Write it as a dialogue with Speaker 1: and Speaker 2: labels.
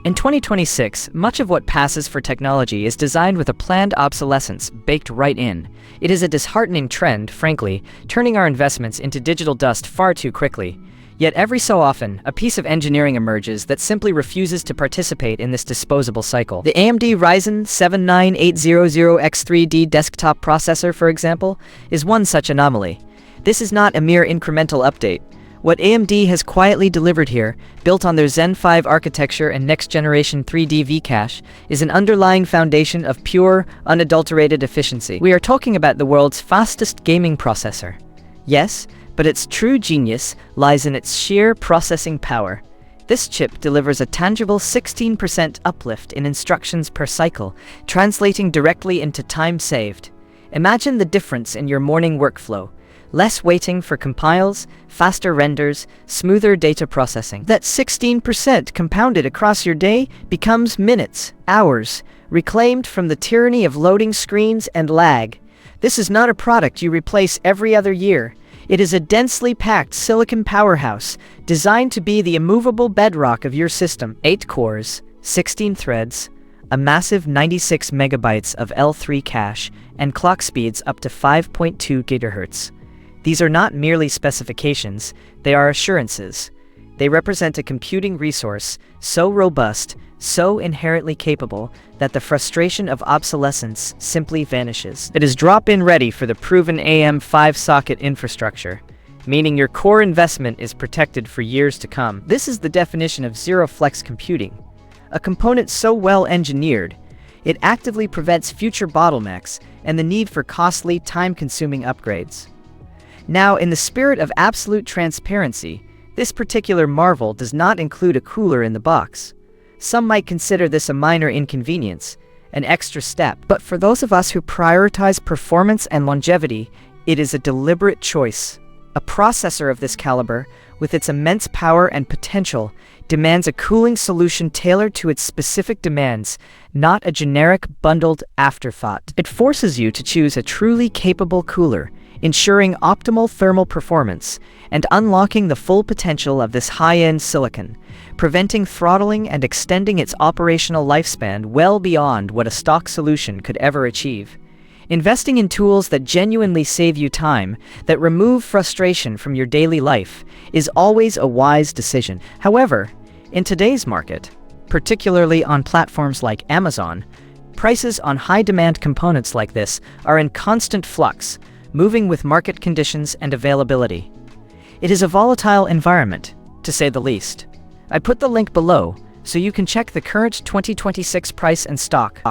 Speaker 1: In 2026, much of what passes for technology is designed with a planned obsolescence baked right in. It is a disheartening trend, frankly, turning our investments into digital dust far too quickly. Yet every so often, a piece of engineering emerges that simply refuses to participate in this disposable cycle. The AMD RYZEN 79800X3D desktop processor, for example, is one such anomaly. This is not a mere incremental update. What AMD has quietly delivered here, built on their Zen 5 architecture and next-generation 3D V-cache, is an underlying foundation of pure, unadulterated efficiency. We are talking about the world's fastest gaming processor. Yes, but its true genius lies in its sheer processing power. This chip delivers a tangible 16% uplift in instructions per cycle, translating directly into time saved. Imagine the difference in your morning workflow. Less waiting for compiles, faster renders, smoother data processing. That 16% compounded across your day becomes minutes, hours, reclaimed from the tyranny of loading screens and lag. This is not a product you replace every other year. It is a densely packed silicon powerhouse designed to be the immovable bedrock of your system. 8 cores, 16 threads, a massive 96 megabytes of L3 cache, and clock speeds up to 5.2 gigahertz. These are not merely specifications, they are assurances. They represent a computing resource so robust, so inherently capable, that the frustration of obsolescence simply vanishes. It is drop-in ready for the proven AM5 socket infrastructure, meaning your core investment is protected for years to come. This is the definition of zero-flex computing. A component so well engineered, it actively prevents future bottlenecks and the need for costly, time-consuming upgrades. Now, in the spirit of absolute transparency, this particular marvel does not include a cooler in the box. Some might consider this a minor inconvenience, an extra step. But for those of us who prioritize performance and longevity, it is a deliberate choice. A processor of this caliber, with its immense power and potential, demands a cooling solution tailored to its specific demands, not a generic bundled afterthought. It forces you to choose a truly capable cooler, ensuring optimal thermal performance and unlocking the full potential of this high-end silicon, preventing throttling and extending its operational lifespan well beyond what a stock solution could ever achieve. Investing in tools that genuinely save you time, that remove frustration from your daily life, is always a wise decision. However, in today's market, particularly on platforms like Amazon, prices on high-demand components like this are in constant flux, moving with market conditions and availability. It is a volatile environment, to say the least. I put the link below so you can check the current 2026 price and stock.